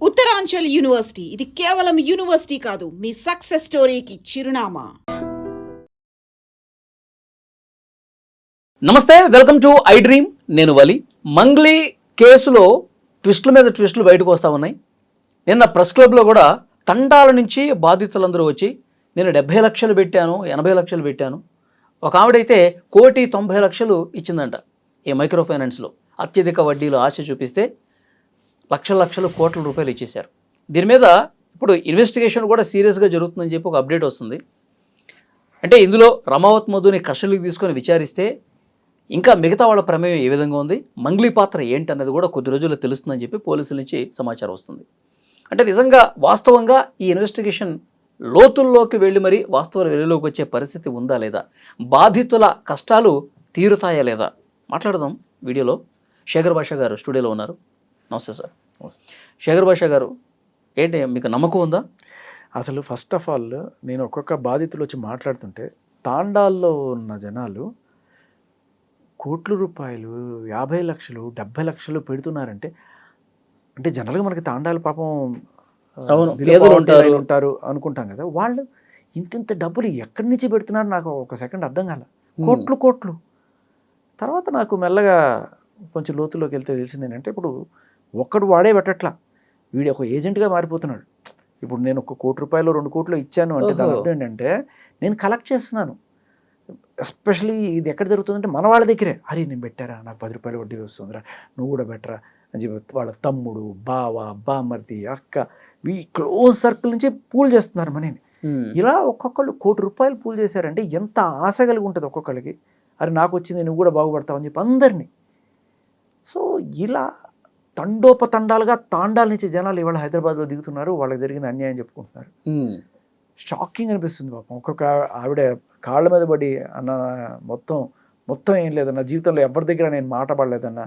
Uttaranchal university ఇది కేవలం university కాదు, మీ సక్సెస్ స్టోరీకి చిరునామా. నమస్తే, వెల్కమ్ టు ఐ డ్రీమ్. నేను వలి. మంగ్లీ కేసులో ట్విస్టుల మీద ట్విస్టులు బయటకు వస్తూ ఉన్నాయి. నిన్న ప్రెస్ క్లబ్లో కూడా తండాల నుంచి బాధితులందరూ వచ్చి నేను 70 లక్షలు పెట్టాను, 80 లక్షలు పెట్టాను. ఒక ఆవిడైతే 1,90,00,000 ఇచ్చిందంట ఈ మైక్రో ఫైనాన్స్లో. అత్యధిక వడ్డీలు ఆశ చూపిస్తే లక్షల కోట్ల రూపాయలు ఇచ్చేశారు. దీని మీద ఇప్పుడు ఇన్వెస్టిగేషన్ కూడా సీరియస్గా జరుగుతుందని చెప్పి ఒక అప్డేట్ వస్తుంది. అంటే ఇందులో రమావత్ మధుని కస్టడీకి తీసుకొని విచారిస్తే ఇంకా మిగతా వాళ్ళ ప్రమేయం ఏ విధంగా ఉంది, మంగ్లీ పాత్ర ఏంటన్నది కూడా కొద్ది రోజుల్లో తెలుస్తుందని చెప్పి పోలీసుల నుంచి సమాచారం వస్తుంది. అంటే నిజంగా వాస్తవంగా ఈ ఇన్వెస్టిగేషన్ లోతుల్లోకి వెళ్ళి మరీ వాస్తవాలు వెలుగులోకి వచ్చే పరిస్థితి ఉందా లేదా, బాధితుల కష్టాలు తీరుతాయా లేదా మాట్లాడదాం. వీడియోలో శేఖర్ భాష గారు స్టూడియోలో ఉన్నారు. నమస్తే సార్. శేఖర్ భాష గారు, ఏంటి మీకు నమ్మకం ఉందా? అసలు ఫస్ట్ ఆఫ్ ఆల్ నేను ఒక్కొక్క బాధితులు వచ్చి మాట్లాడుతుంటే తాండాల్లో ఉన్న జనాలు కోట్ల రూపాయలు, 50 లక్షలు, 70 లక్షలు పెడుతున్నారంటే, అంటే జనరల్గా మనకి తాండాలు పాపం ఉంటారు అనుకుంటాం కదా, వాళ్ళు ఇంత డబ్బులు ఎక్కడి నుంచి పెడుతున్నారు నాకు ఒక సెకండ్ అర్థం కాల. కోట్లు. తర్వాత నాకు మెల్లగా కొంచెం లోతులోకి వెళ్తే తెలిసింది ఏంటంటే, ఇప్పుడు ఒక్కడు వాడే పెట్టట్లా, వీడు ఒక ఏజెంట్గా మారిపోతున్నాడు. ఇప్పుడు నేను 1 కోటి రూపాయలు 2 కోట్లు ఇచ్చాను అంటే దాని అర్థం ఏంటంటే నేను కలెక్ట్ చేస్తున్నాను. ఎస్పెషలీ ఇది ఎక్కడ జరుగుతుందంటే మన వాళ్ళ దగ్గరే. అరే నేను పెట్టారా, నాకు 10 రూపాయలు వడ్డీ వస్తుందిరా, నువ్వు కూడా బెటరా అని చెప్పి వాళ్ళ తమ్ముడు, బావ, బామ్మర్ది, అక్క, ఈ క్లోజ్ సర్కిల్ నుంచి పూల్ చేస్తున్నారు మనీని. ఇలా ఒక్కొక్కళ్ళు 1 కోటి రూపాయలు పూల్ చేశారంటే ఎంత ఆశ కలిగి ఉంటుంది ఒక్కొక్కరికి. అరే నాకు వచ్చింది, నువ్వు కూడా బాగుపడతావు అని చెప్పి అందరినీ. సో ఇలా తండోపతండాలుగా తాండాల నుంచి జనాలు ఇవాళ హైదరాబాద్లో దిగుతున్నారు, వాళ్ళకి జరిగిన అన్యాయం చెప్పుకుంటున్నారు. షాకింగ్ అనిపిస్తుంది పాపం. ఒక్కొక్క ఆవిడ కాళ్ళ మీద పడి, అన్న మొత్తం ఏం లేదన్న, జీవితంలో ఎవరి దగ్గర నేను మాట పడలేదన్న,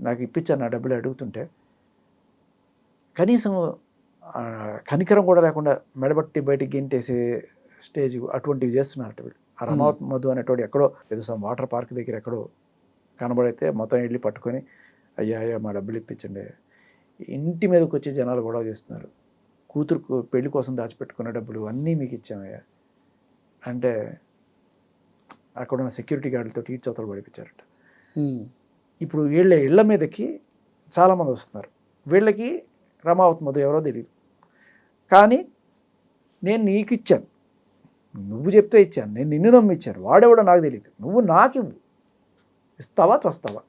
నాకు ఇప్పించాను నా డబ్బులు అడుగుతుంటే కనీసం కనికరం కూడా లేకుండా మెడబట్టి బయటికి గెంటేసే స్టేజ్ అటువంటివి చేస్తున్నారట వీళ్ళు. ఆ రమావత్ మధు అనేటోడు ఎక్కడో ఏదో వాటర్ పార్క్ దగ్గర ఎక్కడో కనబడితే మొత్తం వెళ్ళి పట్టుకొని అయ్యా మా డబ్బులు ఇప్పించండి. ఇంటి మీదకి వచ్చి జనాలు గొడవ చేస్తున్నారు. కూతురుకు పెళ్లి కోసం దాచిపెట్టుకున్న డబ్బులు అన్నీ మీకు ఇచ్చామయ్యా అంటే అక్కడున్న సెక్యూరిటీ గార్డులతో ఈడ్చవతలు పడిపించారట. ఇప్పుడు వీళ్ళ ఇళ్ల మీదకి చాలామంది వస్తున్నారు. వీళ్ళకి రమావత్ మధు ఎవరో తెలియదు, కానీ నేను నీకు ఇచ్చాను, నువ్వు చెప్తే ఇచ్చాను, నేను నిన్ను నమ్మిచ్చాను, వాడెవడో నాకు తెలియదు, నువ్వు నాకు ఇవ్వు, ఇస్తావా చస్తావా,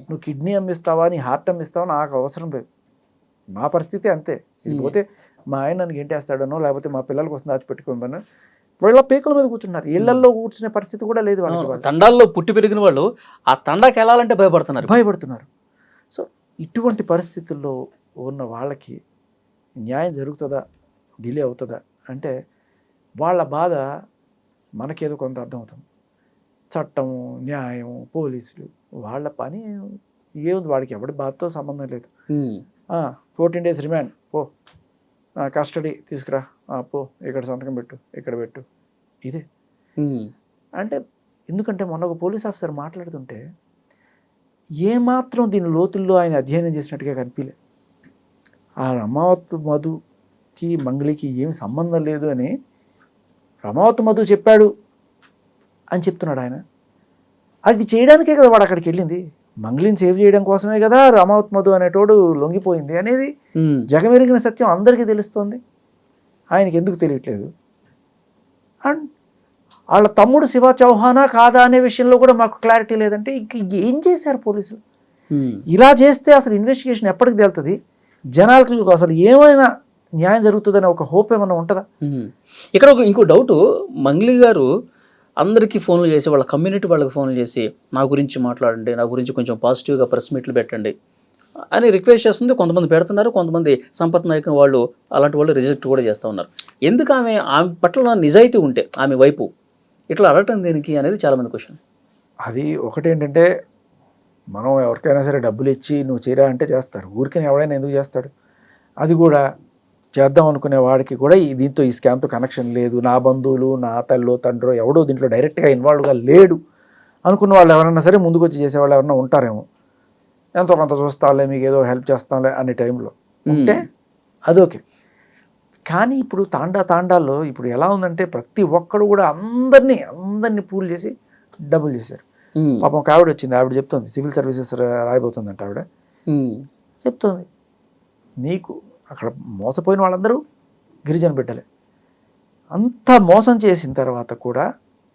నువ్వు కిడ్నీ అమ్మిస్తావా, నీ హార్ట్ అమ్మిస్తావా, నాకు అవసరం లేదు, నా పరిస్థితి అంతే. పోతే మా ఆయన నన్ను గెంటేస్తాడనో లేకపోతే మా పిల్లల కోసం దాచిపెట్టుకోమని వీళ్ళ పీకల మీద కూర్చున్నారు. ఇళ్లల్లో కూర్చునే పరిస్థితి కూడా లేదు వాళ్ళకి. తండాల్లో పుట్టి పెరిగిన వాళ్ళు ఆ తండాకి వెళ్ళాలంటే భయపడుతున్నారు. సో ఇటువంటి పరిస్థితుల్లో ఉన్న వాళ్ళకి న్యాయం జరుగుతుందా, డిలే అవుతుందా అంటే వాళ్ళ బాధ మనకేదో కొంత అర్థమవుతుంది. చట్టము, న్యాయం, పోలీసులు వాళ్ళ పని ఏముంది, వాడికి ఎవడి బాధతో సంబంధం లేదు. 14 days రిమాండ్, పో కస్టడీ తీసుకురా, పో ఇక్కడ సంతకం పెట్టు, ఇక్కడ పెట్టు, ఇదే. అంటే ఎందుకంటే మొన్న ఒక పోలీస్ ఆఫీసర్ మాట్లాడుతుంటే ఏమాత్రం దీని లోతుల్లో ఆయన అధ్యయనం చేసినట్టుగా కనిపించలే. ఆ రమావత్ మధుకి మంగ్లీకి ఏమి సంబంధం లేదు అని రమావత్ మధు చెప్పాడు అని చెప్తున్నాడు ఆయన. అది చేయడానికే కదా వాడు అక్కడికి వెళ్ళింది, మంగ్లీని సేవ్ చేయడం కోసమే కదా రమావత్ మధు అనేటోడు లొంగిపోయింది అనేది జగమెరిగిన సత్యం అందరికీ తెలుస్తోంది. ఆయనకి ఎందుకు తెలియట్లేదు? అండ్ వాళ్ళ తమ్ముడు శివ చౌహానా కాదా అనే విషయంలో కూడా మాకు క్లారిటీ లేదంటే ఇంక ఏం చేశారు పోలీసులు? ఇలా చేస్తే అసలు ఇన్వెస్టిగేషన్ ఎప్పటికి తేలుతుంది? జనాలకు అసలు ఏమైనా న్యాయం జరుగుతుందనే ఒక హోప్ ఏమైనా ఉంటుందా? ఇక్కడ ఇంకో డౌట్, మంగ్లీ గారు అందరికీ ఫోన్లు చేసి, వాళ్ళ కమ్యూనిటీ వాళ్ళకి ఫోన్లు చేసి నా గురించి మాట్లాడండి, నా గురించి కొంచెం పాజిటివ్గా ప్రెస్ మీట్లు పెట్టండి అని రిక్వెస్ట్ చేస్తుంది. కొంతమంది పెడుతున్నారు, కొంతమంది సంపత్ నాయక్ వాళ్ళు అలాంటి వాళ్ళు రిజెక్ట్ కూడా చేస్తూ ఉన్నారు. ఎందుకు ఆమె పట్ల నిజాయితీ ఉంటే ఆమె వైపు ఇట్లా అడగటం దేనికి అనేది చాలామంది క్వశ్చన్. అది ఒకటేంటంటే, మనం ఎవరికైనా సరే డబ్బులు ఇచ్చి నువ్వు చేయరా అంటే చేస్తారు, ఊరికైనా ఎవడైనా ఎందుకు చేస్తాడు? అది కూడా చేద్దాం అనుకునే వాడికి కూడా దీంతో ఈ స్కామ్తో కనెక్షన్ లేదు, నా బంధువులు, నా తల్లో తండ్రో ఎవడో దీంట్లో డైరెక్ట్గా ఇన్వాల్వ్గా లేడు అనుకున్న వాళ్ళు ఎవరైనా సరే ముందుకు వచ్చి చేసేవాళ్ళు ఎవరైనా ఉంటారేమో. ఎంతో కొంత చూస్తాంలే, మీకు ఏదో హెల్ప్ చేస్తాంలే అనే టైంలో ఉంటే అదోకే. కానీ ఇప్పుడు తాండాల్లో ఇప్పుడు ఎలా ఉందంటే ప్రతి ఒక్కడు కూడా అందరినీ పూల్ చేసి డబ్బులు చేశారు. పాపం ఒక ఆవిడ వచ్చింది, ఆవిడ చెప్తుంది సివిల్ సర్వీసెస్ రాయబోతుందంట. ఆవిడ చెప్తుంది, నీకు అక్కడ మోసపోయిన వాళ్ళందరూ గిరిజన బిడ్డలే. అంత మోసం చేసిన తర్వాత కూడా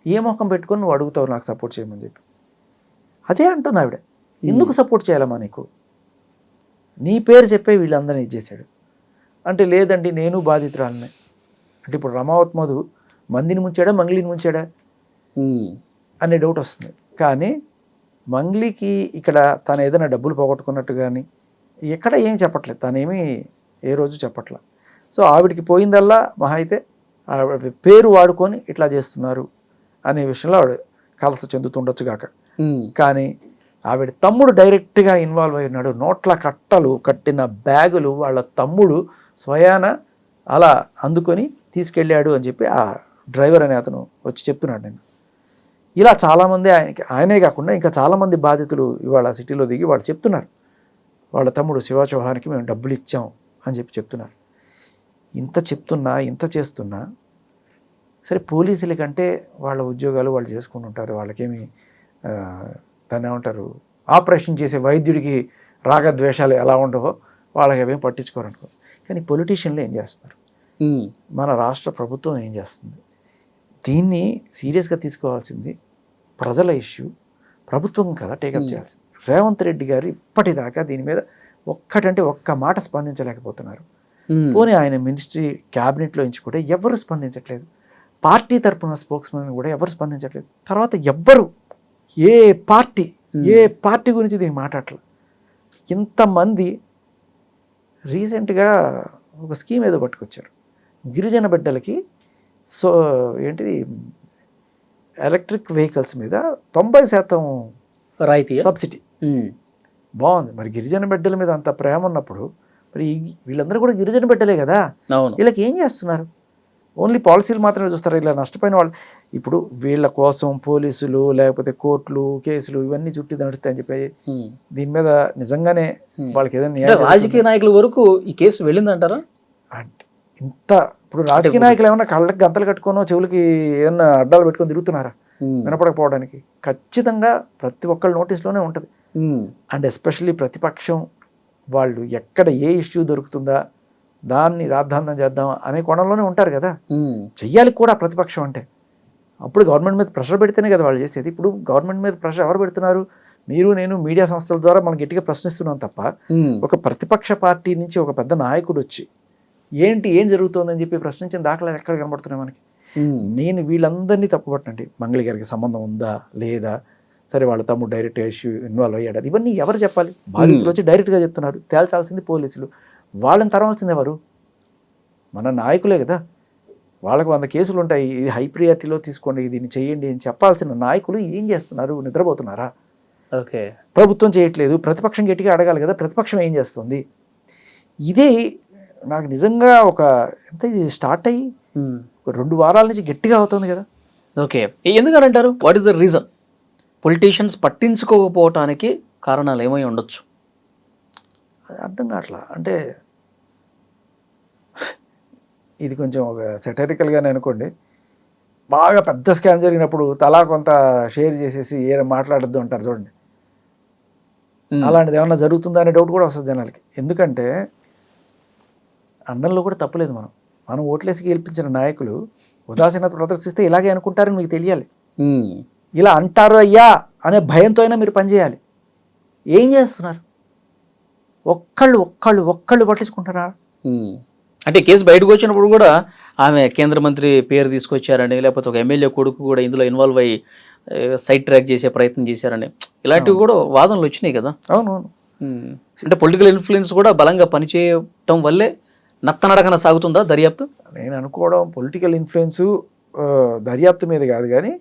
ఏ మొఖం పెట్టుకొని నువ్వు అడుగుతావు నాకు సపోర్ట్ చేయమని చెప్పి. అదే అంటుంది ఆవిడ. ఎందుకు సపోర్ట్ చేయాలమ్మా నీకు? నీ పేరు చెప్పే వీళ్ళందరినీ ఇచ్చేసాడు అంటే. లేదండి నేను బాధితురాలనే అంటే. ఇప్పుడు రమావత్ మధు మందిని ముంచాడా మంగ్లీని ముంచాడా అనే డౌట్ వస్తుంది. కానీ మంగ్లీకి ఇక్కడ తను ఏదైనా డబ్బులు పోగొట్టుకున్నట్టు కానీ ఎక్కడ ఏం చెప్పట్లేదు, తనేమీ ఏ రోజు చెప్పట్లేదు. సో ఆవిడికి పోయిందల్లా మహా అయితే ఆవిడ పేరు వాడుకొని ఇట్లా చేస్తున్నారు అనే విషయంలో ఆవిడ కలస చెందుతుండొచ్చు గాక. కానీ ఆవిడ తమ్ముడు డైరెక్ట్గా ఇన్వాల్వ్ అయి ఉన్నాడు. నోట్ల కట్టలు కట్టిన బ్యాగులు వాళ్ళ తమ్ముడు స్వయాన అలా అందుకొని తీసుకెళ్ళాడు అని చెప్పి ఆ డ్రైవర్ అనే అతను వచ్చి చెప్తున్నాడు. నేను ఇలా చాలామంది ఆయనే కాకుండా ఇంకా చాలామంది బాధితులు ఇవాళ సిటీలో దిగి వాళ్ళు చెప్తున్నారు, వాళ్ళ తమ్ముడు శివ చౌహాన్కి మేము డబ్బులు ఇచ్చాం అని చెప్పి చెప్తున్నారు. ఇంత చెప్తున్నా ఇంత చేస్తున్నా సరే, పోలీసుల కంటే వాళ్ళ ఉద్యోగాలు వాళ్ళు చేసుకుంటుంటారు. వాళ్ళకేమి దాన్ని ఏమంటారు, ఆపరేషన్ చేసే వైద్యుడికి రాగద్వేషాలు ఎలా ఉండవో వాళ్ళకి అవేం పట్టించుకోరు అనుకో. కానీ పొలిటీషియన్లు ఏం చేస్తున్నారు, మన రాష్ట్ర ప్రభుత్వం ఏం చేస్తుంది? దీన్ని సీరియస్గా తీసుకోవాల్సింది ప్రజల ఇష్యూ, ప్రభుత్వం కదా టేకప్ చేయాల్సింది. రేవంత్ రెడ్డి గారు ఇప్పటిదాకా దీని మీద ఒక్క మాట స్పందించలేకపోతున్నారు. పోనీ ఆయన మినిస్ట్రీ క్యాబినెట్లో ఎంచుకుంటే ఎవరు స్పందించట్లేదు. పార్టీ తరపున స్పోక్స్మెన్ కూడా ఎవరు స్పందించట్లేదు. తర్వాత ఏ పార్టీ గురించి దీన్ని మాట్లాడట్లేదు. ఇంతమంది రీసెంట్గా ఒక స్కీమ్ ఏదో పట్టుకొచ్చారు గిరిజన బిడ్డలకి. సో ఏంటిది, ఎలక్ట్రిక్ వెహికల్స్ మీద 90% రాయితీ సబ్సిడీ. బాగుంది. మరి గిరిజన బిడ్డల మీద అంత ప్రేమ ఉన్నప్పుడు మరి వీళ్ళందరూ కూడా గిరిజన బిడ్డలే కదా, వీళ్ళకి ఏం చేస్తున్నారు? ఓన్లీ పాలసీలు మాత్రమే చూస్తారు. ఇలా నష్టపోయిన వాళ్ళు ఇప్పుడు వీళ్ళ కోసం పోలీసులు లేకపోతే కోర్టులు కేసులు ఇవన్నీ చుట్టి నడుస్తాయని చెప్పి దీని మీద నిజంగానే వాళ్ళకి ఏదైనా రాజకీయ నాయకుల వరకు ఈ కేసు వెళ్ళిందంటారా? ఇంత ఇప్పుడు రాజకీయ నాయకులు ఏమన్నా కళ్ళకి గంతలు కట్టుకోనో చెవులకి ఏమన్నా అడ్డాలు పెట్టుకొని తిరుగుతున్నారా వినపడకపోవడానికి? ఖచ్చితంగా ప్రతి ఒక్కళ్ళ నోటీస్లోనే ఉంటుంది. అండ్ ఎస్పెషల్లీ ప్రతిపక్షం వాళ్ళు ఎక్కడ ఏ ఇష్యూ దొరుకుతుందా దాన్ని రాద్ధాంతం చేద్దాం అనే కోణంలోనే ఉంటారు కదా. చెయ్యాలి కూడా ప్రతిపక్షం అంటే. అప్పుడు గవర్నమెంట్ మీద ప్రెషర్ పెడితేనే కదా వాళ్ళు చేసేది. ఇప్పుడు గవర్నమెంట్ మీద ప్రెషర్ ఎవరు పెడుతున్నారు? మీరు నేను మీడియా సంస్థల ద్వారా మనం గట్టిగా ప్రశ్నిస్తున్నాం తప్ప ఒక ప్రతిపక్ష పార్టీ నుంచి ఒక పెద్ద నాయకుడు వచ్చి ఏం జరుగుతుందని చెప్పి ప్రశ్నించిన దాఖలాలు ఎక్కడ కనబడుతున్నాయి మనకి? నేను వీళ్ళందరినీ తప్పుపట్టండి, మంగళి గారికి సంబంధం ఉందా లేదా, సరే వాళ్ళ తమ్ముడు డైరెక్ట్ ఇష్యూ ఇన్వాల్వ్ అయ్యాడు, ఇవన్నీ ఎవరు చెప్పాలి? బాధితులు వచ్చి డైరెక్ట్గా చెప్తున్నారు, తేల్చాల్సింది పోలీసులు. వాళ్ళని తరవాల్సింది ఎవరు? మన నాయకులే కదా. వాళ్ళకు 100 కేసులు ఉంటాయి, ఇది హై ప్రియారిటీలో తీసుకోండి, దీన్ని చేయండి అని చెప్పాల్సిన నాయకులు ఏం చేస్తున్నారు? నిద్రపోతున్నారా? ఓకే, ప్రభుత్వం చేయట్లేదు, ప్రతిపక్షం గట్టిగా అడగాలి కదా, ప్రతిపక్షం ఏం చేస్తుంది? ఇదే నాకు నిజంగా ఎంత ఇది స్టార్ట్ అయ్యి 2 వారాల నుంచి గట్టిగా అవుతుంది కదా. ఓకే, ఎందుకనంటారు? What is the reason? Politicians పట్టించుకోకపోవటానికి కారణాలు ఏమై ఉండొచ్చు? అర్థం కావట్లా. అంటే ఇది కొంచెం ఒక సెటరికల్గానే అనుకోండి. బాగా పెద్ద స్కామ్ జరిగినప్పుడు తలా కొంత షేర్ చేసేసి మాట్లాడద్దు అంటారు చూడండి. అలాంటిది ఏమన్నా జరుగుతుందా అనే డౌట్ కూడా వస్తుంది జనాలకి. ఎందుకంటే అండంలో కూడా తప్పులేదు. మనం ఓట్లేసి గెలిపించిన నాయకులు ఉదాసీనత ప్రదర్శిస్తే ఇలాగే అనుకుంటారని మీకు తెలియాలి. ఇలా అంటారు అయ్యా అనే భయంతో అయినా మీరు పనిచేయాలి. ఏం చేస్తున్నారు? ఒక్కళ్ళు పట్టించుకుంటారా? అంటే కేసు బయటకు వచ్చినప్పుడు కూడా ఆమె కేంద్ర మంత్రి పేరు తీసుకొచ్చారని, లేకపోతే ఒక ఎమ్మెల్యే కొడుకు కూడా ఇందులో ఇన్వాల్వ్ అయ్యి సైడ్ ట్రాక్ చేసే ప్రయత్నం చేశారని ఇలాంటివి కూడా వాదనలు వచ్చినాయి కదా. అవునవును. అంటే పొలిటికల్ ఇన్ఫ్లుయెన్స్ కూడా బలంగా పనిచేయటం వల్లే నత్తనడకన సాగుతుందా దర్యాప్తు? నేను అనుకోవడం పొలిటికల్ ఇన్ఫ్లుయెన్స్ దర్యాప్తు మీద కాదు, కానీ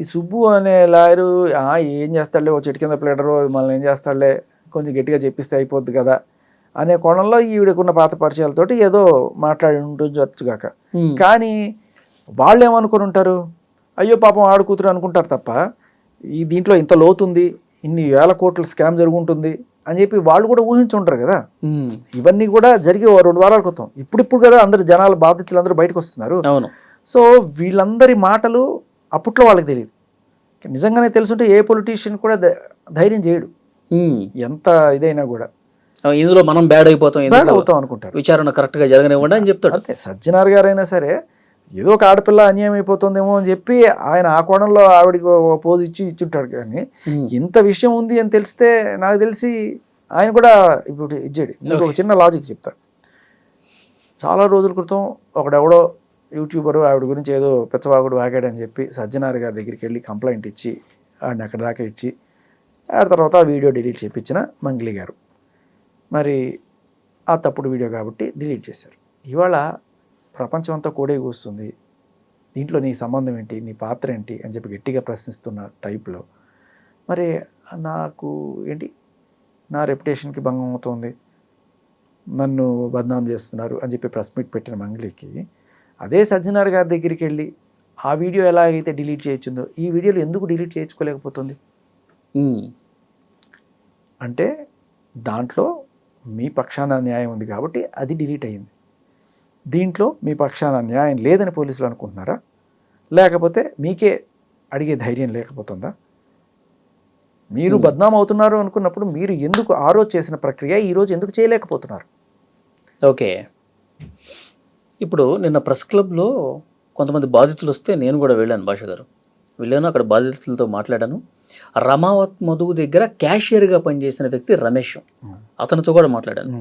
ఈ సుబ్బు అనే లాయరు ఏం చేస్తాడులే, ఓ చెట్టు కింద ప్లేడరు మనల్ని ఏం చేస్తాడులే, కొంచెం గట్టిగా చెప్పిస్తే అయిపోద్ది కదా అనే కోణంలో ఈవిడకున్న పాత పరిచయాలతోటి ఏదో మాట్లాడి ఉండొచ్చుగాక. కానీ వాళ్ళు ఏమనుకుని ఉంటారు, అయ్యో పాపం ఆడు కూతురు అనుకుంటారు తప్ప ఈ దీంట్లో ఇంత లోతుంది, ఇన్ని వేల కోట్ల స్కామ్ జరుగుంటుంది అని చెప్పి వాళ్ళు కూడా ఊహించుంటారు కదా. ఉమ్. ఇవన్నీ కూడా జరిగి 2 వారాల క్రితం. ఇప్పుడు కదా అందరు జనాలు బాధితులు అందరూ బయటకు వస్తున్నారు. అవును. సో వీళ్ళందరి మాటలు అప్పట్లో వాళ్ళకి తెలియదు. నిజంగానే తెలుసుంటే ఏ పొలిటీషియన్ కూడా ధైర్యం చేయడు, ఉమ్. ఎంత ఇదైనా కూడా. ఇందులో మనం బ్యాడ్ అయిపోతాం, బ్యాడ్ అవుతాం అనుకుంటారు. విచారణ కరెక్ట్ గా జరగనివ్వండి అని చెప్తాడు. అంతే. సజ్జనార్ గారైనా సరే ఏదో ఒక ఆడపిల్ల అన్యాయం అయిపోతుందేమో అని చెప్పి ఆయన ఆ కోణంలో ఆవిడికి పోజ్ ఇచ్చుంటాడు. కానీ ఇంత విషయం ఉంది అని తెలిస్తే నాకు తెలిసి ఆయన కూడా ఇప్పుడు ఇచ్చాడు. మీకు ఒక చిన్న లాజిక్ చెప్తా. చాలా రోజుల క్రితం ఒకడెవడో యూట్యూబరు ఆవిడ గురించి ఏదో పెచ్చవాగుడు వాగాడని చెప్పి సజ్జనార్ గారి దగ్గరికి వెళ్ళి కంప్లైంట్ ఇచ్చి ఆడిని అక్కడ దాకా ఇచ్చి ఆ తర్వాత ఆ వీడియో డిలీట్ చేయించిన మంగ్లీ గారు. మరి ఆ తప్పుడు వీడియో కాబట్టి డిలీట్ చేశారు. ఇవాళ ప్రపంచం అంతా కోడే కూస్తుంది, దీంట్లో నీ సంబంధం ఏంటి, నీ పాత్ర ఏంటి అని చెప్పి గట్టిగా ప్రశ్నిస్తున్న టైప్లో మరి నాకు ఏంటి, నా రెప్యుటేషన్కి భంగం అవుతుంది, నన్ను బద్నాం చేస్తున్నారు అని చెప్పి ప్రెస్ మీట్ పెట్టిన మంగ్లీకి అదే సజ్జనార్ గారి దగ్గరికి వెళ్ళి ఆ వీడియో ఎలాగైతే డిలీట్ చేయొచ్చిందో ఈ వీడియోలు ఎందుకు డిలీట్ చేయించుకోలేకపోతుంది అంటే దాంట్లో మీ పక్షాన న్యాయం ఉంది కాబట్టి అది డిలీట్ అయ్యింది. దీంట్లో మీ పక్షాన న్యాయం లేదని పోలీసులు అనుకుంటున్నారా, లేకపోతే మీకే అడిగే ధైర్యం లేకపోతుందా? మీరు బద్నాం అవుతున్నారు అనుకున్నప్పుడు మీరు ఎందుకు ఆ రోజు చేసిన ప్రక్రియ ఈరోజు ఎందుకు చేయలేకపోతున్నారు? ఓకే, ఇప్పుడు నిన్న ప్రెస్ క్లబ్లో కొంతమంది బాధితులు వస్తే నేను కూడా వెళ్ళాను. భాష గారు వెళ్ళాను, అక్కడ బాధితులతో మాట్లాడాను. రమావత్ మధువు దగ్గర క్యాషియర్గా పనిచేసిన వ్యక్తి రమేష్, అతనితో కూడా మాట్లాడాను.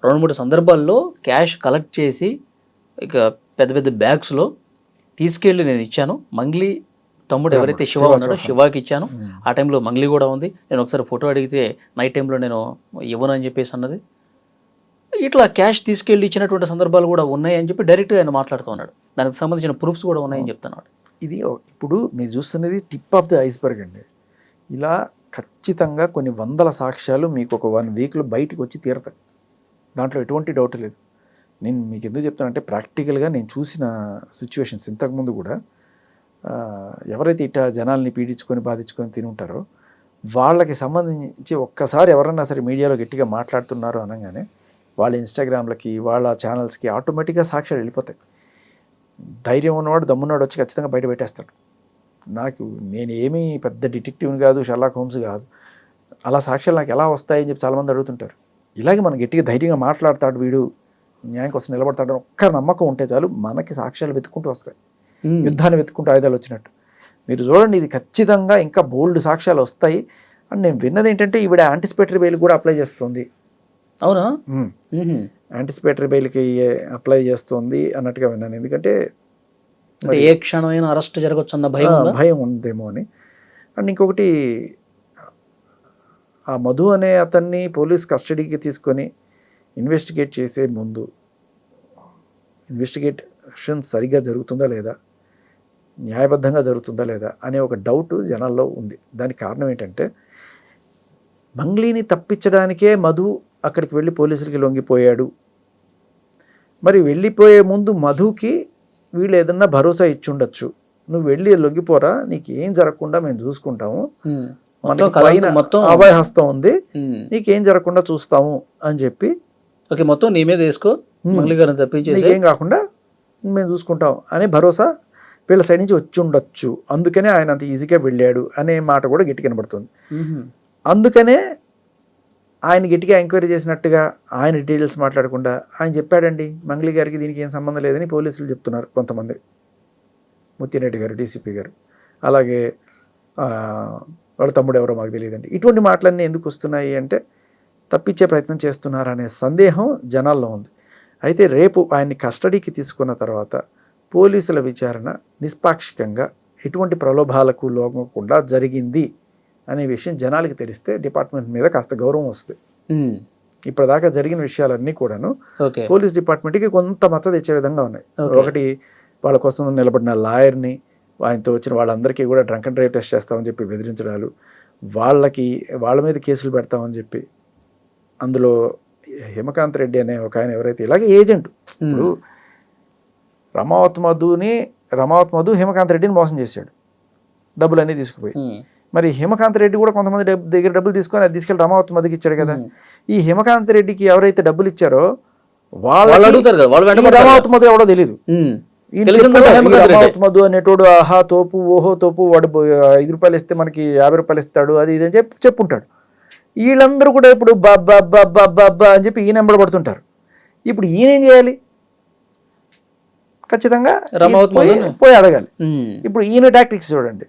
2-3 సందర్భాల్లో క్యాష్ కలెక్ట్ చేసి ఇక పెద్ద పెద్ద బ్యాగ్స్లో తీసుకెళ్ళి నేను ఇచ్చాను. మంగ్లీ తమ్ముడు ఎవరైతే శివ ఉన్నాడో శివాకి ఇచ్చాను. ఆ టైంలో మంగ్లీ కూడా ఉంది. నేను ఒకసారి ఫోటో అడిగితే నైట్ టైంలో నేను ఇవ్వను అని చెప్పేసి అన్నది. ఇట్లా క్యాష్ తీసుకెళ్ళి ఇచ్చినటువంటి సందర్భాలు కూడా ఉన్నాయని చెప్పి డైరెక్ట్గా ఆయన మాట్లాడుతూ ఉన్నాడు. దానికి సంబంధించిన ప్రూఫ్స్ కూడా ఉన్నాయని చెప్తున్నాడు. ఇది ఇప్పుడు మీరు చూస్తున్నది టిప్ ఆఫ్ ది ఐస్బర్గ్ అండి. ఇలా ఖచ్చితంగా కొన్ని వందల సాక్ష్యాలు మీకు ఒక 1 వీక్లో బయటకు వచ్చి తీరతాయి, దాంట్లో ఎటువంటి డౌట్ లేదు. నేను మీకు ఎందుకు చెప్తానంటే ప్రాక్టికల్గా నేను చూసిన సిచ్యువేషన్స్ ఇంతకుముందు కూడా ఎవరైతే ఇట్లా జనాల్ని పీడించుకొని బాధించుకొని తిని ఉంటారో వాళ్ళకి సంబంధించి ఒక్కసారి ఎవరన్నా సరే మీడియాలో గట్టిగా మాట్లాడుతున్నారు అనగానే వాళ్ళ ఇన్స్టాగ్రామ్లకి వాళ్ళ ఛానల్స్కి ఆటోమేటిక్గా సాక్ష్యాలు వెళ్ళిపోతాయి. ధైర్యం ఉన్నవాడు దమ్మున్నాడు వచ్చి ఖచ్చితంగా బయట పెట్టేస్తాడు. నేను ఏమీ పెద్ద డిటెక్టివ్ని కాదు, షెర్లాక్ హోమ్స్ కాదు, అలా సాక్ష్యాలు నాకు ఎలా వస్తాయని చెప్పి చాలామంది అడుగుతుంటారు. ఇలాగే మనం గట్టిగా ధైర్యంగా మాట్లాడతాడు, వీడు న్యాయం కోసం నిలబడతాడు ఒక్క నమ్మకం ఉంటే చాలు, మనకి సాక్ష్యాలు వెతుక్కుంటూ వస్తాయి, యుద్ధాన్ని వెతుక్కుంటూ ఆయుధాలు వచ్చినట్టు. మీరు చూడండి, ఇది ఖచ్చితంగా ఇంకా బోల్డ్ సాక్ష్యాలు వస్తాయి. అండ్ నేను విన్నది ఏంటంటే ఈవిడ యాంటిసిపేటరీ బెయిల్ కూడా అప్లై చేస్తుంది. అవునా? యాంటిసిపేటరీ బెయిల్కి అప్లై చేస్తుంది అన్నట్టుగా విన్నాను. ఎందుకంటే ఏ క్షణమైన అరెస్ట్ జరగచ్చు అన్న భయం ఉందేమో అని. అండ్ ఇంకొకటి, ఆ మధు అనే అతన్ని పోలీస్ కస్టడీకి తీసుకొని ఇన్వెస్టిగేట్ చేసే ముందు ఇన్వెస్టిగేషన్ సరిగ్గా జరుగుతుందా లేదా, న్యాయబద్ధంగా జరుగుతుందా లేదా అనే ఒక డౌట్ జనాల్లో ఉంది. దానికి కారణం ఏంటంటే మంగ్లీని తప్పించడానికే మధు అక్కడికి వెళ్ళి పోలీసులకి లొంగిపోయాడు. మరి వెళ్ళిపోయే ముందు మధుకి వీళ్ళు ఏదన్నా భరోసా ఇచ్చుండొచ్చు, నువ్వు వెళ్ళి లొంగిపోరా, నీకు ఏం జరగకుండా మేము చూసుకుంటాము, మొత్తం అభయహస్తం ఉంది, నీకేం జరగకుండా చూస్తాము అని చెప్పి మొత్తం నీ మీద వేసుకో, నీకేం కాకుండా మేము చూసుకుంటాం అనే భరోసా వీళ్ళ సైడ్ నుంచి వచ్చి ఉండొచ్చు. అందుకనే ఆయన అంత ఈజీగా వెళ్ళాడు అనే మాట కూడా గట్టి కనబడుతుంది. అందుకనే ఆయన గట్టిగా ఎంక్వైరీ చేసినట్టుగా ఆయన డీటెయిల్స్ మాట్లాడకుండా ఆయన చెప్పాడండి మంగ్లీ గారికి దీనికి ఏం సంబంధం లేదని పోలీసులు చెప్తున్నారు కొంతమంది. ముత్తిరెడ్డి గారు, డీసీపీ గారు, అలాగే వాళ్ళ తమ్ముడు ఎవరో మాకు తెలియదండి. ఇటువంటి మాటలన్నీ ఎందుకు వస్తున్నాయి అంటే తప్పించే ప్రయత్నం చేస్తున్నారనే సందేహం జనాల్లో ఉంది. అయితే రేపు ఆయన్ని కస్టడీకి తీసుకున్న తర్వాత పోలీసుల విచారణ నిష్పాక్షికంగా ఎటువంటి ప్రలోభాలకు లోగకుండా జరిగింది అనే విషయం జనాలకి తెలిస్తే డిపార్ట్మెంట్ మీద కాస్త గౌరవం వస్తుంది. ఇప్పటిదాకా జరిగిన విషయాలన్నీ కూడాను పోలీస్ డిపార్ట్మెంట్కి కొంత మచ్చ తెచ్చే విధంగా ఉన్నాయి. ఒకటి, వాళ్ళ కోసం నిలబడిన లాయర్ని, ఆయనతో వచ్చిన వాళ్ళందరికీ కూడా డ్రంక్ అండ్ డ్రైవ్ టెస్ట్ చేస్తామని చెప్పి బెదిరించడాలు, వాళ్ళ మీద కేసులు పెడతామని చెప్పి, అందులో హిమకాంత్ రెడ్డి అనే ఒక ఆయన ఎవరైతే ఇలాగే ఏజెంట్, ఇప్పుడు రమావత్ మధు హిమకాంత్ రెడ్డిని మోసం చేశాడు, డబ్బులన్నీ తీసుకుపోయి. మరి హిమకాంత్ రెడ్డి కూడా కొంతమంది దగ్గర డబ్బులు తీసుకొని అది తీసుకెళ్ళి రమావతి మధ్యకి ఇచ్చాడు కదా. ఈ హిమకాంత్ రెడ్డికి ఎవరైతే డబ్బులు ఇచ్చారో వాళ్ళు అడుగుతారు కదా, వాళ్ళు వెంట రమావతి మధు ఎవడో తెలియదు. రమావతి మధు అనేటోడు ఆహా తోపు ఓహో తోపు వాడు 5 రూపాయలు ఇస్తే మనకి 50 రూపాయలు ఇస్తాడు అది ఇది అని చెప్పుంటాడు. వీళ్ళందరూ కూడా ఇప్పుడు బాబ్బా అని చెప్పి ఈయన పడుతుంటారు. ఇప్పుడు ఈయన ఏం చేయాలి? ఖచ్చితంగా పోయి అడగాలి. ఇప్పుడు ఈయన టాక్టిక్స్ చూడండి.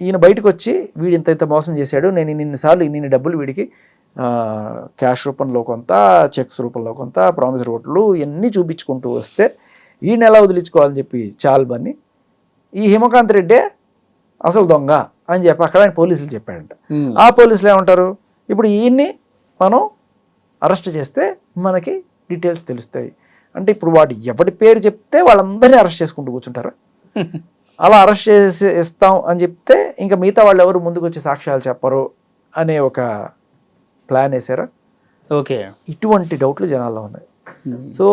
ఈయన బయటకు వచ్చి వీడు ఇంత మోసం చేశాడు, నేను ఇన్ని డబ్బులు వీడికి క్యాష్ రూపంలో కొంత, చెక్స్ రూపంలో కొంత, ప్రామిసరీ ఓట్లు ఇవన్నీ చూపించుకుంటూ వస్తే ఈయన ఎలా వదిలించుకోవాలని చెప్పి చాలుబని ఈ హిమకాంత్ రెడ్డే అసలు దొంగ అని చెప్పి అక్కడ ఆయన పోలీసులు చెప్పాడంట. ఆ పోలీసులు ఏమంటారు, ఇప్పుడు ఈయన్ని మనం అరెస్ట్ చేస్తే మనకి డీటెయిల్స్ తెలుస్తాయి అంటే ఇప్పుడు వాడు ఎవరి పేరు చెప్తే వాళ్ళందరినీ అరెస్ట్ చేసుకుంటూ కూర్చుంటారా? అలా అరెస్ట్ చేసి ఇస్తాం అని చెప్తే ఇంకా మిగతా వాళ్ళు ఎవరు ముందుకు వచ్చి సాక్ష్యాలు చెప్పరు అనే ఒక ప్లాన్ వేసారా? ఓకే, ఇటువంటి డౌట్లు జనాల్లో ఉన్నాయి. సో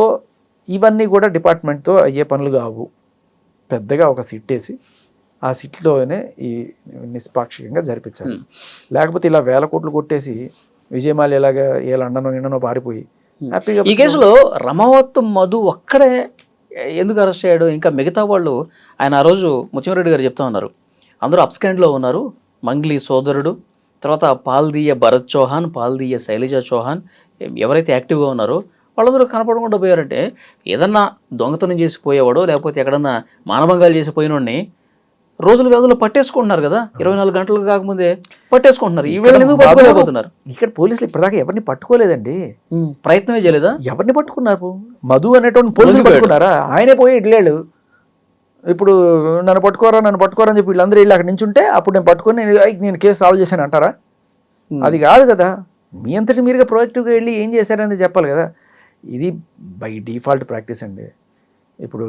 ఇవన్నీ కూడా డిపార్ట్మెంట్తో అయ్యే పనులు కావు. పెద్దగా ఒక సిట్ వేసి ఆ సిట్లోనే ఈ నిష్పాక్షికంగా జరిపించాలి. లేకపోతే ఇలా 1000 కోట్లు కొట్టేసి విజయమాలి ఎలాగా ఏ లండనో నిన్ననో పారిపోయి హ్యాపీగా. ఈ కేసులో రమావత్ మధు ఒక్కడే ఎందుకు అరెస్ట్ అయ్యాడు? ఇంకా మిగతా వాళ్ళు ఆయన ఆ రోజు ముత్యంరెడ్డి గారు చెప్తా ఉన్నారు, అందరూ అప్స్కాండ్లో ఉన్నారు. మంగ్లీ సోదరుడు, తర్వాత పాల్దీయ భరత్ చౌహాన్, పాల్దీయ శైలజ చౌహాన్ ఎవరైతే యాక్టివ్గా ఉన్నారో వాళ్ళందరూ కనపడకుండా పోయారంటే ఏదన్నా దొంగతనం చేసి పోయేవాడో లేకపోతే ఎక్కడన్నా మానభంగాలు చేసి పోయినోడిని రోజుల వ్యవధిలో పట్టేసుకుంటున్నారు కదా, 24 గంటలు కాకముందే పట్టేసుకుంటున్నారు. ఈ వేళ ఎందుకు పట్టుకోలేకపోతున్నారు? ఇక్కడ పోలీసులు ఇప్పటిదాకా ఎవరిని పట్టుకోలేదండి. ప్రయత్నమే చేయలేదా? ఎవరిని పట్టుకున్నారు? మధు అనేటువంటి పోలీసులు పట్టుకున్నారా? ఆయనే పోయి ఇడ్లేడు. ఇప్పుడు నన్ను పట్టుకోరా అని చెప్పి వీళ్ళందరూ వెళ్ళి అక్కడ నుంచి ఉంటే అప్పుడు నేను పట్టుకొని నేను కేసు సాల్వ్ చేశాను అంటారా? అది కాదు కదా. మీ అంతటి మీరుగా ప్రొయాక్టివ్గా వెళ్ళి ఏం చేశారనేది చెప్పాలి కదా. ఇది బై డిఫాల్ట్ ప్రాక్టీస్ అండి. ఇప్పుడు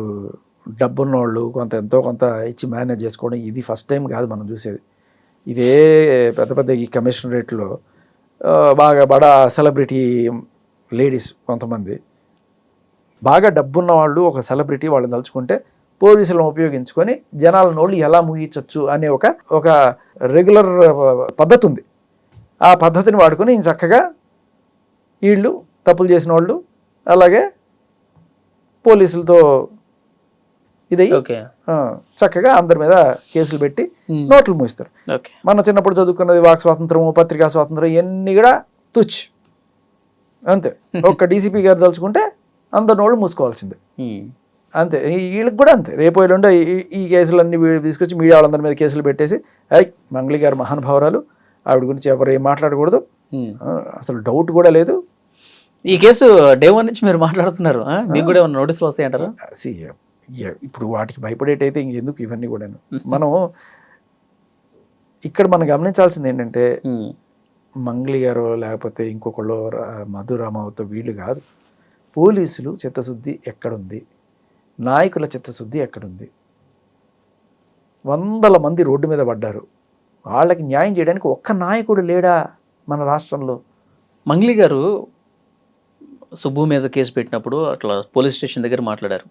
డబ్బున్న వాళ్ళు ఎంతో కొంత ఇచ్చి మేనేజ్ చేసుకోవడం ఇది ఫస్ట్ టైం కాదు మనం చూసేది. ఇదే పెద్ద ఈ కమిషనరేట్లో బాగా బడా సెలబ్రిటీ లేడీస్ కొంతమంది బాగా డబ్బున్న వాళ్ళు ఒక సెలబ్రిటీ వాళ్ళని తలుచుకుంటే పోలీసులను ఉపయోగించుకొని జనాల నోళ్ళు ఎలా ముగించవచ్చు అనే ఒక రెగ్యులర్ పద్ధతి ఉంది. ఆ పద్ధతిని వాడుకొని చక్కగా వీళ్ళు తప్పులు చేసిన వాళ్ళు అలాగే పోలీసులతో ఇదయ్యి చక్కగా అందరి మీద కేసులు పెట్టి నోట్లు మూయిస్తారు. మన చిన్నప్పుడు చదువుకున్నది వాక్ స్వాతంత్రము, పత్రికా స్వాతంత్రం ఇవన్నీ కూడా తుచ్ అంతే. ఒక్క డీసీపీ గారు తలుచుకుంటే అందరి నోళ్ళు మూసుకోవాల్సిందే అంతే. వీళ్ళకి కూడా అంతే. రేపు ఎల్లుండో ఈ కేసులన్నీ తీసుకొచ్చి మీడియా వాళ్ళందరి మీద కేసులు పెట్టేసి మంగ్లీ గారు మహానుభావురాలు, ఆవిడ గురించి ఎవరు ఏం మాట్లాడకూడదు, అసలు డౌట్ కూడా లేదు. ఈ కేసు డే 1 నుంచి మీరు మాట్లాడుతున్నారు, మీకు కూడా ఏమైనా నోటీసులు వస్తాయంటారా? ఇప్పుడు వాటికి భయపడేటైతే ఇంకెందుకు ఇవన్నీ కూడా. మనం గమనించాల్సింది ఏంటంటే మంగ్లీ గారు లేకపోతే ఇంకొకళ్ళు మధు రామావత్ వీళ్ళు కాదు, పోలీసులు చిత్తశుద్ధి ఎక్కడుంది, నాయకుల చిత్తశుద్ధి ఎక్కడుంది? 100 మంది రోడ్డు మీద పడ్డారు, వాళ్ళకి న్యాయం చేయడానికి ఒక్క నాయకుడు లేడా మన రాష్ట్రంలో? మంగ్లీ గారు సుబ్బు మీద కేసు పెట్టినప్పుడు అట్లా పోలీస్ స్టేషన్ దగ్గర మాట్లాడారు.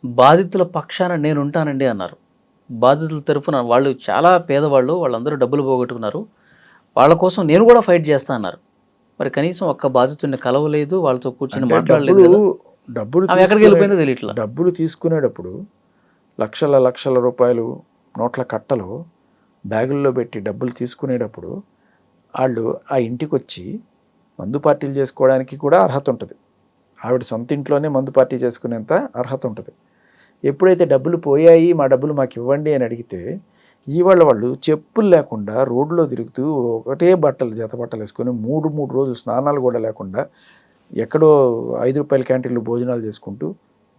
బాధితుల పక్షాన నేను ఉంటానండి అన్నారు. బాధితుల తరఫున వాళ్ళు చాలా పేదవాళ్ళు, వాళ్ళందరూ డబ్బులు పోగొట్టుకున్నారు, వాళ్ళ కోసం నేను కూడా ఫైట్ చేస్తా అన్నారు. మరి కనీసం ఒక్క బాధితుడిని కలవలేదు, వాళ్ళతో కూర్చొని మాట్లాడలేదు. ఎక్కడికి వెళ్ళిపోయిందో తెలియట్లా. డబ్బులు తీసుకునేటప్పుడు లక్షల రూపాయలు నోట్ల కట్టలు బ్యాగుల్లో పెట్టి డబ్బులు తీసుకునేటప్పుడు వాళ్ళు ఆ ఇంటికి వచ్చి మందు పార్టీలు చేసుకోవడానికి కూడా అర్హత ఉంటుంది. ఆవిడ సొంత ఇంట్లోనే మందు పార్టీ చేసుకునేంత అర్హత ఉంటుంది. ఎప్పుడైతే డబ్బులు పోయాయి, మా డబ్బులు మాకు ఇవ్వండి అని అడిగితే వాళ్ళు చెప్పులు లేకుండా రోడ్లో తిరుగుతూ ఒకటే జత బట్టలు వేసుకొని 3 రోజులు స్నానాలు కూడా లేకుండా ఎక్కడో 5 రూపాయల క్యాంటీన్లు భోజనాలు చేసుకుంటూ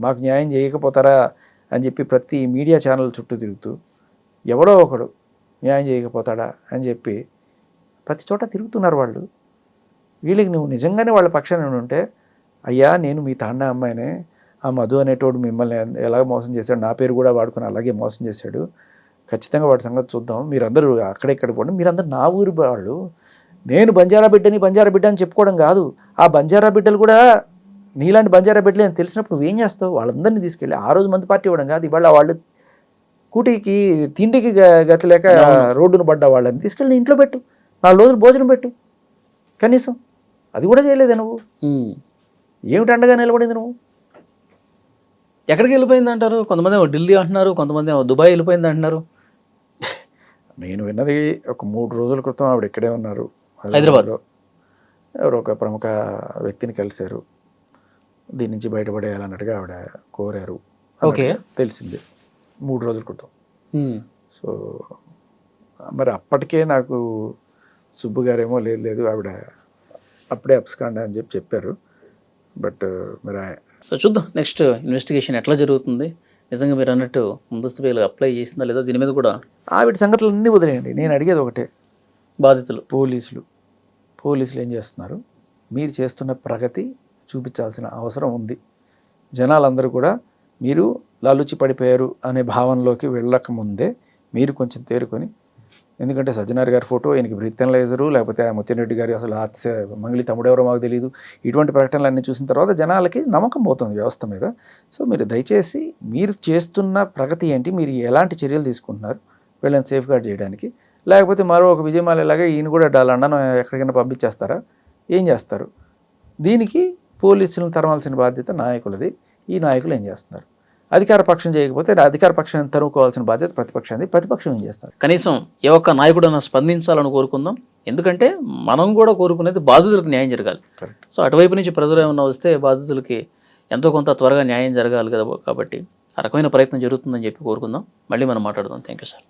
మాకు న్యాయం చేయకపోతారా అని చెప్పి ప్రతి మీడియా ఛానల్ చుట్టూ తిరుగుతూ ఎవడో ఒకడు న్యాయం చేయకపోతాడా అని చెప్పి ప్రతి చోట తిరుగుతున్నారు వాళ్ళు. వీళ్ళకి నువ్వు నిజంగానే వాళ్ళ పక్షాన ఉంటే, అయ్యా నేను మీ తాండా అమ్మాయినే, ఆ మధు అనేటోడు మిమ్మల్ని ఎలాగ మోసం చేశాడు, నా పేరు కూడా వాడుకొని అలాగే మోసం చేశాడు, ఖచ్చితంగా వాడి సంగతి చూద్దాం, మీరందరూ అక్కడెక్కడ పోండి, మీరందరూ నా ఊరి వాళ్ళు, నేను బంజారా బిడ్డ అని చెప్పుకోవడం కాదు, ఆ బంజారా బిడ్డలు కూడా నీలాంటి బంజారా బిడ్డలే అని తెలిసినప్పుడు నువ్వేం చేస్తావు? వాళ్ళందరినీ తీసుకెళ్ళి ఆ రోజు మంది పార్టీ ఇవ్వడం కాదు, ఇవాళ వాళ్ళు కూటికి తిండికి గతి లేక రోడ్డును పడ్డ వాళ్ళని తీసుకెళ్ళి ఇంట్లో పెట్టు, 4 రోజులు భోజనం పెట్టు కనీసం. అది కూడా చేయలేదే నువ్వు. ఏమిటి అండగా నిలబడింది నువ్వు? ఎక్కడికి వెళ్ళిపోయింది అంటారు? కొంతమంది ఏమో ఢిల్లీ అంటున్నారు, కొంతమంది ఏమో దుబాయ్ వెళ్ళిపోయింది అంటున్నారు. నేను విన్నది ఒక 3 రోజుల క్రితం ఆవిడ ఇక్కడే ఉన్నారు, హైదరాబాద్లో. ఎవరో ఒక ప్రముఖ వ్యక్తిని కలిశారు, దీని నుంచి బయటపడేయాలన్నట్టుగా ఆవిడ కోరారు ఓకే, తెలిసింది 3 రోజుల క్రితం. సో మరి అప్పటికే నాకు సుబ్బు గారేమో లేదు ఆవిడ అప్పుడే అప్స్కాండ్ అని చెప్పారు. బట్ మరి సో చూద్దాం నెక్స్ట్ ఇన్వెస్టిగేషన్ ఎట్లా జరుగుతుంది. నిజంగా మీరు అన్నట్టు ముందస్తు బెయిల్ అప్లై చేసిందా లేదా దీని మీద కూడా ఆవిడ సంగతులు అన్నీ వదిలేయండి. నేను అడిగేది ఒకటే, బాధితులు పోలీసులు ఏం చేస్తున్నారు? మీరు చేస్తున్న ప్రగతి చూపించాల్సిన అవసరం ఉంది. జనాలందరూ కూడా మీరు లాలూచి పడిపోయారు అనే భావనలోకి వెళ్ళకముందే మీరు కొంచెం తేరుకొని, ఎందుకంటే సజ్జనార్ గారి ఫోటో, ఈయనకి బ్రీత్ అనలైజరు, లేకపోతే ముత్తిరెడ్డి గారి అసలు మంగళి తమ్ముడెవరో మాకు తెలియదు, ఇటువంటి ప్రకటనలు అన్నీ చూసిన తర్వాత జనాలకి నమ్మకం పోతుంది వ్యవస్థ మీద. సో మీరు దయచేసి మీరు చేస్తున్న ప్రగతి ఏంటి, మీరు ఎలాంటి చర్యలు తీసుకుంటున్నారు వీళ్ళని సేఫ్ గార్డ్ చేయడానికి, లేకపోతే మరో ఒక విజయమాలలాగా ఈయన కూడా లండన్ ఎక్కడికైనా పంపించేస్తారా, ఏం చేస్తారు? దీనికి పోలీసులను తరవాల్సిన బాధ్యత నాయకులది. ఈ నాయకులు ఏం చేస్తున్నారు? అధికార పక్షం చేయకపోతే అధికార పక్షాన్ని తరువుకోవాల్సిన బాధ్యత ప్రతిపక్షాన్ని. ప్రతిపక్షం ఏం చేస్తారు? కనీసం ఏ ఒక్క నాయకుడైనా స్పందించాలని కోరుకుందాం. ఎందుకంటే మనం కూడా కోరుకునేది బాధితులకు న్యాయం జరగాలి. సో అటువైపు నుంచి ప్రజలు ఏమన్నా వస్తే బాధితులకి ఎంతో కొంత త్వరగా న్యాయం జరగాలి కదా, కాబట్టి ఆ రకమైన ప్రయత్నం జరుగుతుందని చెప్పి కోరుకుందాం. మళ్ళీ మనం మాట్లాడదాం. Thank you sir.